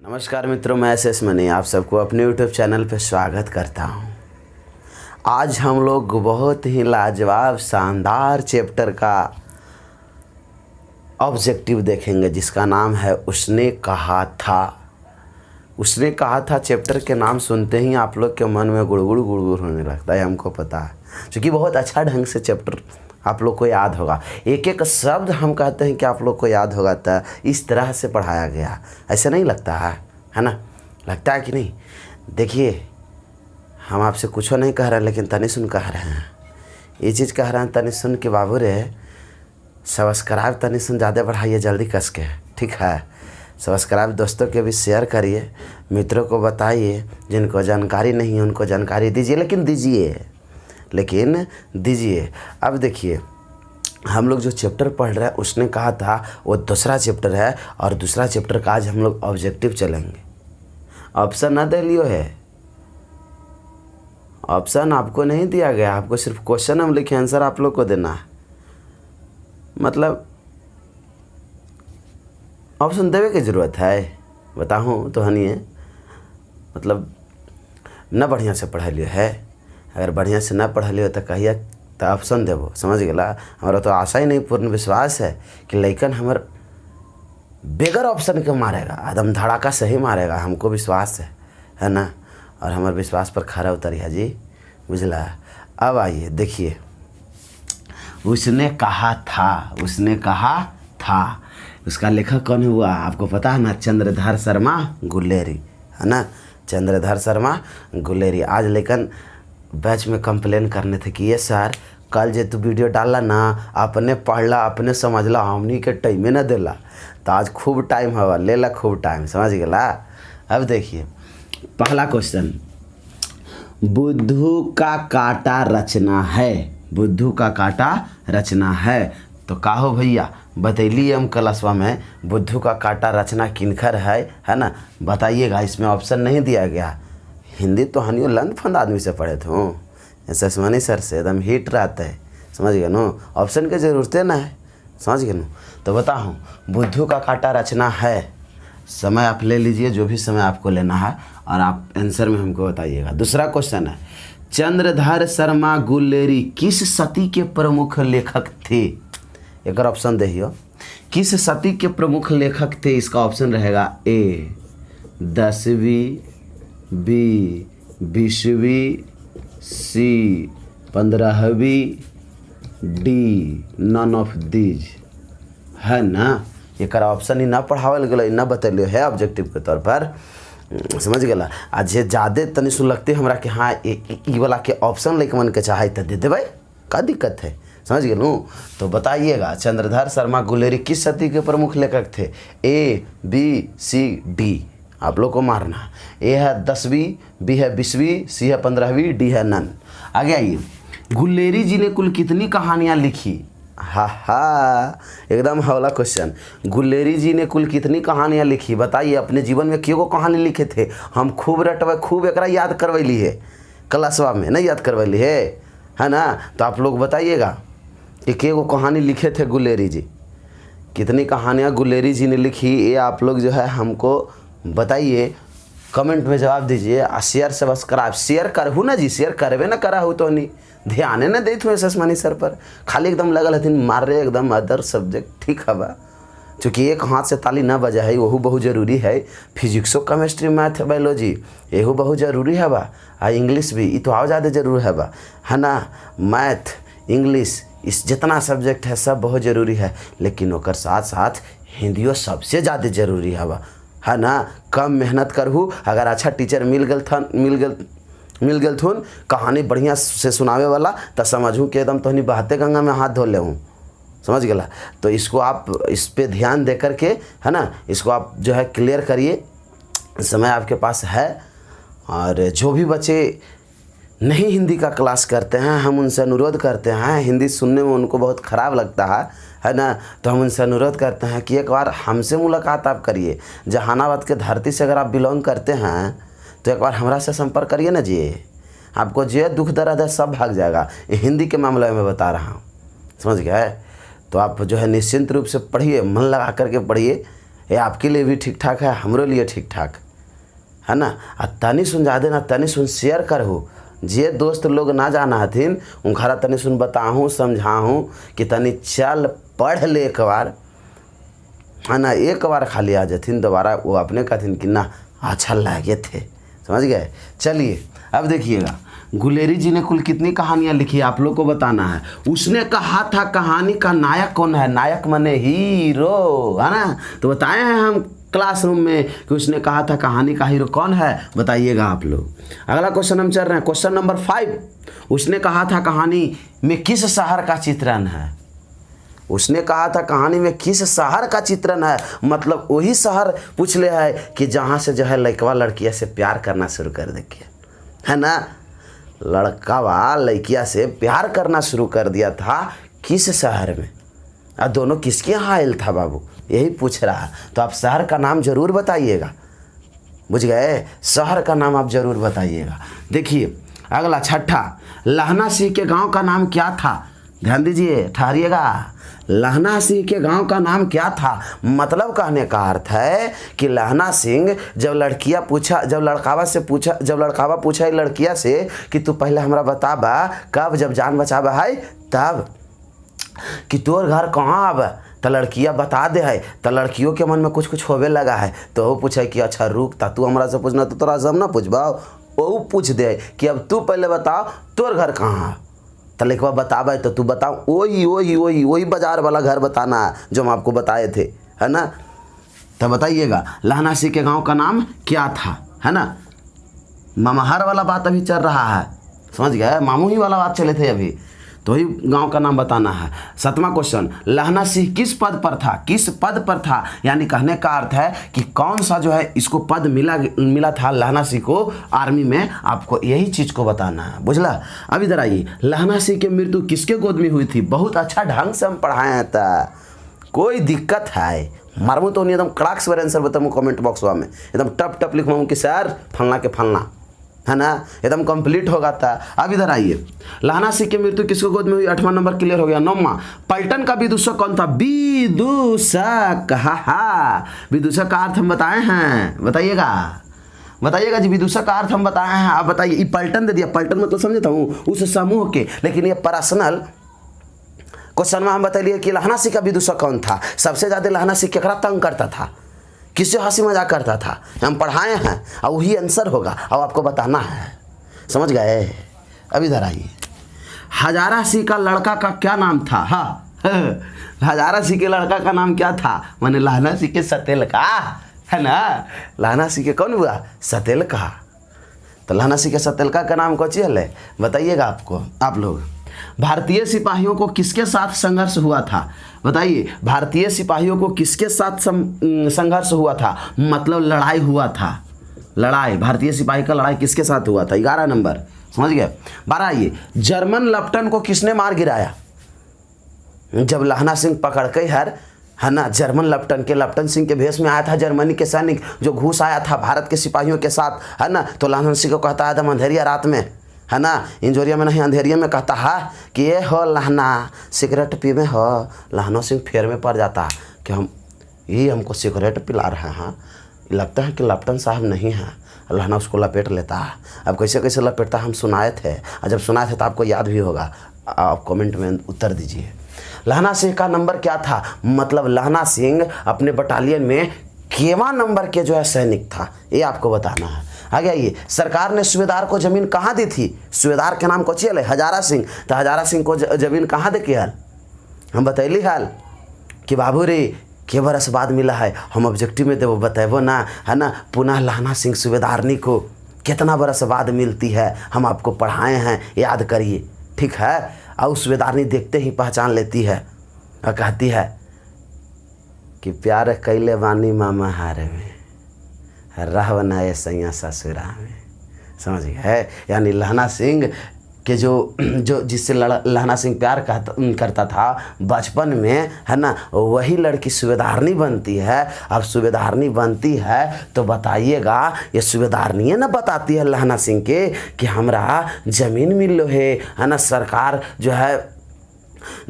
नमस्कार मित्रों, मैं एस मनी आप सबको अपने यूट्यूब चैनल पर स्वागत करता हूं। आज हम लोग बहुत ही लाजवाब शानदार चैप्टर का ऑब्जेक्टिव देखेंगे जिसका नाम है उसने कहा था। उसने कहा था चैप्टर के नाम सुनते ही आप लोग के मन में गुड़गुड़ गुड़गुड़ होने लगता है, हमको पता है, क्योंकि बहुत अच्छा ढंग से चैप्टर आप लोग को याद होगा। एक एक शब्द हम कहते हैं कि आप लोग को याद होगा, तो इस तरह से पढ़ाया गया, ऐसा नहीं लगता है ना? लगता है कि नहीं? देखिए, हम आपसे कुछ नहीं कह रहे हैं, लेकिन तनी सुन कह रहे हैं। ये चीज़ कह रहे हैं तनी सुन के बाबू रे, सब्सक्राइब तनी सुन ज़्यादा बढ़ाइए जल्दी कस के, ठीक है? सब्सक्राइब दोस्तों के भी शेयर करिए, मित्रों को बताइए, जिनको जानकारी नहीं है उनको जानकारी दीजिए, लेकिन दीजिए। अब देखिए, हम लोग जो चैप्टर पढ़ रहे हैं उसने कहा था वो दूसरा चैप्टर है, और दूसरा चैप्टर का आज हम लोग ऑब्जेक्टिव चलेंगे। ऑप्शन ना दे लियो है, ऑप्शन आपको नहीं दिया गया, आपको सिर्फ क्वेश्चन हम लिखे, आंसर आप लोग को देना है। मतलब ऑप्शन देवे की ज़रूरत है, बताऊँ तो हनिए, मतलब न बढ़िया से पढ़ लियो है। अगर बढ़िया से ना पढ़ लियो तो कहिए तो ऑप्शन देवो, समझ गला? हमारा तो आशा ही नहीं, पूर्ण विश्वास है कि लइकन हमार बेगर ऑप्शन के मारेगा, एकदम धड़ाका सही मारेगा, हमको विश्वास है ना? और हमारे विश्वास पर खरा उतरिया जी, बुझला? अब आइए देखिए, उसने कहा था, उसने कहा था, उसका लेखक कौन हुआ आपको पता है ना? चंद्रधर शर्मा गुलेरी, है ना? चंद्रधर शर्मा गुलेरी। आज लेकिन बैच में कंप्लेन करने थे कि ये सर कल जो तू वीडियो डाला ना, अपने पढ़ला अपने समझला, हमनी के टाइम में ना देला, तो आज खूब टाइम हवा, ले ला खूब टाइम, समझ गला? अब देखिए पहला क्वेश्चन, बुद्धू का काटा रचना है, बुद्धू का काटा रचना है, तो काहो भैया बतैलिए हम क्लासवा में बुद्धू का काटा रचना किनकर है ना? बताइएगा। इसमें ऑप्शन नहीं दिया गया। हिंदी तो हनियो लंद फंद आदमी से पढ़े थे, एस मनी सर से एकदम हिट रहता है, समझ गए नो? ऑप्शन की ज़रूरत ना है, समझ गए नो? तो बताऊँ, बुद्धू का काटा रचना है। समय आप ले लीजिए, जो भी समय आपको लेना है, और आप आंसर में हमको बताइएगा। दूसरा क्वेश्चन है, चंद्रधर शर्मा गुलेरी किस सदी के प्रमुख लेखक थे? एक ऑप्शन देखियो, किस सदी के प्रमुख लेखक थे? इसका ऑप्शन रहेगा ए 10वीं, बी 20वीं, सी 15वीं, डी नन ऑफ दीज, है ना? एक ऑप्शन ही ना पढ़ावल गए, ना बतैलियो है ऑब्जेक्टिव के तौर पर, समझ गला? आज जे ज़्यादा तनी सुन लगते हमरा कि हाँ ई वाला के ऑप्शन लेके मन के चाहे तो दे देवे, का दिक्कत है, समझ गए नू? तो बताइएगा, चंद्रधर शर्मा गुलेरी किस सदी के प्रमुख लेखक थे? ए बी सी डी आप लोग को मारना। ए है 10वीं, बी है 20वीं, सी है 15वीं, डी है नन। आगे आइए, गुलेरी जी ने कुल कितनी कहानियाँ लिखी? हा एकदम हौला क्वेश्चन। गुलेरी जी ने कुल कितनी कहानियाँ लिखी? बताइए, अपने जीवन में क्यों कहानी लिखे थे? हम खूब रटवे, खूब एक याद करवैली है, क्लासवा में नहीं याद करवैली है ना? तो आप लोग बताइएगा कि क्यों कहानी लिखे थे गुलेरी जी, कितनी कहानियाँ गुलेरी जी ने लिखी? ये आप लोग जो है हमको बताइए, कमेंट में जवाब दीजिए। शेयर सब्सक्राइब शेयर करहू ना जी, शेयर करबे ना करा हो तो नहीं ध्यान ना देत हुए एस मनी सर पर, खाली एकदम लगल हथिन मार रहे एकदम अदर सब्जेक्ट, ठीक है बा? चूँकि एक हाथ से ताली ना बजा है, वहू बहुत ज़रूरी है। फिजिक्सो केमिस्ट्री मैथ बायोलॉजी यहू बहुत ज़रूरी है बा, आ इंग्लिश भी, ये तो और ज़्यादा जरूर है बा, है ना? मैथ इंग्लिश इस जितना सब्जेक्ट है सब बहुत ज़रूरी है, लेकिन ओकर साथ साथ हिंदियो सबसे ज़्यादा जरूरी है बा, है ना? कम मेहनत करहू, अगर अच्छा टीचर मिल गल थुन कहानी बढ़िया से सुनावे वाला, तो समझूँ कि एकदम तोहनी बहते गंगा में हाथ धो ले हूँ, समझ गला? तो इसको आप इस पे ध्यान दे करके, है ना, इसको आप जो है क्लियर करिए, समय आपके पास है। और जो भी बच्चे नहीं हिंदी का क्लास करते हैं, हम उनसे अनुरोध करते हैं, हिंदी सुनने में उनको बहुत ख़राब लगता है ना? तो हम उनसे अनुरोध करते हैं कि एक बार हमसे मुलाकात आप करिए। जहानाबाद के धरती से अगर आप बिलोंग करते हैं तो एक बार हमरा से संपर्क करिए ना जी, आपको जो दुख दर्द है सब भाग जाएगा। हिंदी के मामले में बता रहा हूँ, समझ गए? तो आप जो है निश्चिंत रूप से पढ़िए, मन लगा करके पढ़िए, ये आपके लिए भी ठीक ठाक है, हमरो लिए ठीक ठाक है ना। आ तनी सुन जा देना, तनी सुन शेयर करहु, जे दोस्त लोग ना जाना हथिन उनखारा तनी सुन बताहूँ समझाहूँ कि तनी चल पढ़ ले एक बार, है ना। एक बार खाली आ जाथिन, दोबारा वो अपने कहथिन कि ना अच्छा लगे थे, समझ गए। चलिए अब देखिएगा, गुलेरी जी ने कुल कितनी कहानियाँ लिखी आप लोग को बताना है। उसने कहा था कहानी का नायक कौन है, नायक माने हीरो, है ना। तो बताए हैं हम क्लासरूम में कि उसने कहा था कहानी का हीरो कौन है, बताइएगा आप लोग। अगला क्वेश्चन हम चल रहे हैं, क्वेश्चन नंबर 5। उसने कहा था कहानी में किस शहर का चित्रण है। उसने कहा था कहानी में किस शहर का चित्रण है, मतलब वही शहर पूछ ले है कि जहाँ से जो है लड़कवा लड़किया से प्यार करना शुरू कर देखिए, है ना। लड़कावा लड़किया से प्यार करना शुरू कर दिया था किस शहर में, और दोनों किसके यहाँ आयल था बाबू, यही पूछ रहा है। तो आप शहर का नाम जरूर बताइएगा, बुझ गए, शहर का नाम आप जरूर बताइएगा। देखिए अगला 6ठा, लहना सिंह के गांव का नाम क्या था। ध्यान दीजिए, ठहरिएगा। लहना सिंह के गांव का नाम क्या था, मतलब कहने का अर्थ है कि लहना सिंह जब लड़कियां पूछा, जब लड़कावा पूछा लड़किया से कि तू पहले हमरा बताबा कब जब जान बचाबा है तब कि तोर घर कहाँ आब, तो लड़कियां बता दे है। तो लड़कियों के मन में कुछ होवे लगा है, तो वो पूछे कि अच्छा रुक, ता तू हमरा से पूछना तो तोरा से हम ना पूछबा। वो पूछ दे कि अब तू पहले बताओ तोर घर कहाँ है। तो लड़कवा बताबा तो तू बताओ वही बाजार वाला घर बताना है जो हम आपको बताए थे, है ना। तो बताइएगा लहना सिंह के गांव का नाम क्या था, है ना। मामाहर वाला बात अभी चल रहा है, समझ गए, मामू ही वाला बात चले थे अभी, तो ही गांव का नाम बताना है। 7वां क्वेश्चन, लहना सिंह किस पद पर था, किस पद पर था, यानी कहने का अर्थ है कि कौन सा जो है इसको पद मिला था लहना सिंह को आर्मी में, आपको यही चीज को बताना है, बुझला। अब इधर आइए, लहना सिंह की मृत्यु किसके गोद में हुई थी। बहुत अच्छा ढंग से हम पढ़ाए था, कोई दिक्कत है मारमू तो नहीं, एकदम कड़ाक से आंसर बताऊँ कमेंट बॉक्स में, एकदम टप लिखवाऊँ कि सर फलना के फलना, है ना, एकदम कंप्लीट होगा था। अब इधर आइए, लहना सिंह की मृत्यु किसको गोद में हुई, 8वां नंबर क्लियर हो गया। 9वां, पलटन का विदूषक कौन था। विदूषक, हा विदूषक का अर्थ हम बताए हैं, बताइएगा जी, विदूषक का अर्थ हम बताए हैं, आप बताइए। ये पलटन दे दिया, पलटन मतलब समझता हूँ उस समूह के, लेकिन ये पर्सनल क्वेश्चन में हम बताइए कि लहना सिंह का विदूषक कौन था। सबसे ज्यादा लहना सिंह केकरा तंग करता था, किससे हंसी मजाक करता था, हम पढ़ाए हैं और वही आंसर होगा और आपको बताना है, समझ गए। अब इधर आइए, हजारा सिंह का लड़का का क्या नाम था। हाँ हजारा सिंह के लड़का का नाम क्या था, माने लहना सिंह के सतेल का, है ना। लहना सिंह के कौन हुआ, सतेल का। तो लहना सिंह के सतेल का नाम कौन है बताइएगा आपको, आप लोग। भारतीय सिपाहियों को किसके साथ संघर्ष हुआ था, बताइए। भारतीय सिपाहियों को किसके साथ संघर्ष हुआ था, मतलब लड़ाई हुआ था, लड़ाई, भारतीय सिपाही का लड़ाई किसके साथ हुआ था। 11 नंबर, समझ गए। 12 आइए, जर्मन लेफ्टिनेंट को किसने मार गिराया। जब लहना सिंह पकड़ के है ना, जर्मन लेफ्टिनेंट सिंह के भेष में आया था जर्मनी के सैनिक जो घुस आया था भारत के सिपाहियों के साथ, है ना। तो लहना सिंह को कहता है एकदम अंधेरिया रात में, है ना, इंजोरिया में नहीं अंधेरिया में, कहता है कि ये हो लहना सिगरेट पी में हो। लहना सिंह फेर में पड़ जाता है कि हमको सिगरेट पिला रहे हैं, लगता है कि लेफ्टिनेंट साहब नहीं है। लहना उसको लपेट लेता है। अब कैसे कैसे लपेटता हम सुनाए थे, और जब सुनाए थे तो आपको याद भी होगा, आप कमेंट में उत्तर दीजिए। लहना सिंह का नंबर क्या था, मतलब लहना सिंह अपने बटालियन में केवां नंबर के जो है सैनिक था, ये आपको बताना है। आगे आइए, सरकार ने सूबेदार को जमीन कहाँ दी थी। सूबेदार के नाम को चियल है हजारा सिंह, तो हजारा सिंह को जमीन कहाँ दे के हाल हम बतैली हाल कि बाबू रे के बरस बाद मिला है, हम ऑब्जेक्टिव में देवो बतेबो ना, है ना। पुनः लहना सिंह सूबेदारनी को कितना बरस बाद मिलती है, हम आपको पढ़ाए हैं, याद करिए, ठीक है। और सूबेदारनी देखते ही पहचान लेती है और कहती है कि प्यार कैले बानी मामा हारे में, रह बनाए सैया ससुरा में, समझ गए। यानी लहना सिंह के जो जिससे लहना सिंह प्यार करता था बचपन में, है ना, वही लड़की सूबेदारनी बनती है। अब सूबेदारनी बनती है तो बताइएगा, ये सूबेदारनी ना बताती है लहना सिंह के कि हमरा जमीन मिल लो है ना, सरकार जो है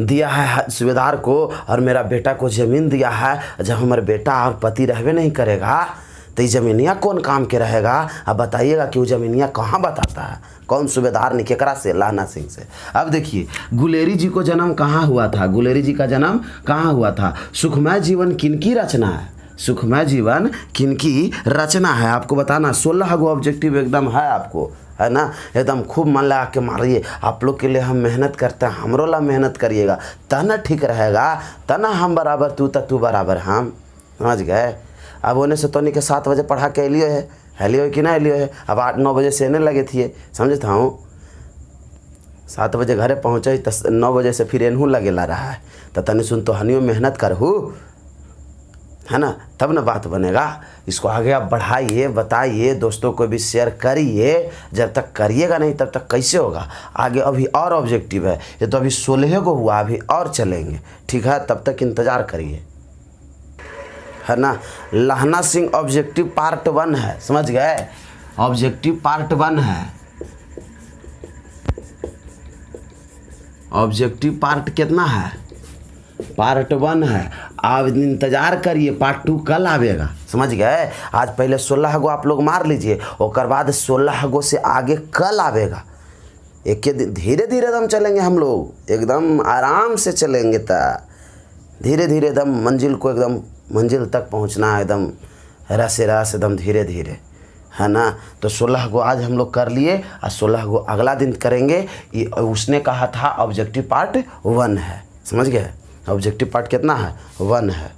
दिया है सूबेदार को और मेरा बेटा को ज़मीन दिया है। जब हमारे बेटा और पति रहबे नहीं करेगा तो ये ज़मीनिया कौन काम के रहेगा? अब बताइएगा कि वो ज़मीनिया कहाँ बताता है? कौन सूबेदार ने केकरा से? लहना सिंह से। अब देखिए गुलेरी जी को जन्म कहाँ हुआ था? गुलेरी जी का जन्म कहाँ हुआ था? सुखमय जीवन किनकी रचना है? सुखमय जीवन किनकी रचना है आपको बताना। 16 गो ऑब्जेक्टिव एकदम है आपको, है ना? एकदम खूब मन लगा के मारिए। आप लोग के लिए हम मेहनत करते हैं, हमरो ला मेहनत करिएगा तना ठीक रहेगा, तना हम बराबर तू बराबर हम, समझ गए? अब होने से तो नहीं के 7 बजे पढ़ा के अलियो है कि ना अलियो है। अब 8-9 बजे से एने लगे थिए, समझे था हूँ 7 बजे घरे पहुँचे तो 9 बजे से फिर एनहू लगेला रहा है। तो तनी सुन तो हनियो मेहनत करहू, है ना? तब ना बात बनेगा। इसको आगे आप बढ़ाइए, बताइए, दोस्तों को भी शेयर करिए। जब तक करिएगा नहीं तब तक कैसे होगा? आगे अभी और ऑब्जेक्टिव है, ये तो अभी 16 को हुआ, अभी और चलेंगे, ठीक है? तब तक इंतज़ार करिए, है ना? लहना सिंह ऑब्जेक्टिव पार्ट 1 है, समझ गए? ऑब्जेक्टिव पार्ट 1 है। ऑब्जेक्टिव पार्ट कितना है? पार्ट 1 है। आप इंतजार करिए, पार्ट 2 कल आवेगा, समझ गए? आज पहले 16 गो आप लोग मार लीजिए, और बाद 16 गो से आगे कल आवेगा। एक धीरे धीरे एकदम चलेंगे हम लोग, एकदम आराम से चलेंगे, धीरे धीरे एकदम मंजिल को एकदम मंजिल तक पहुंचना है, एकदम रस रस एकदम धीरे धीरे, है ना? तो 16 गो आज हम लोग कर लिए और 16 गो अगला दिन करेंगे। ये उसने कहा था ऑब्जेक्टिव पार्ट 1 है, समझ गए? ऑब्जेक्टिव पार्ट कितना है? 1 है।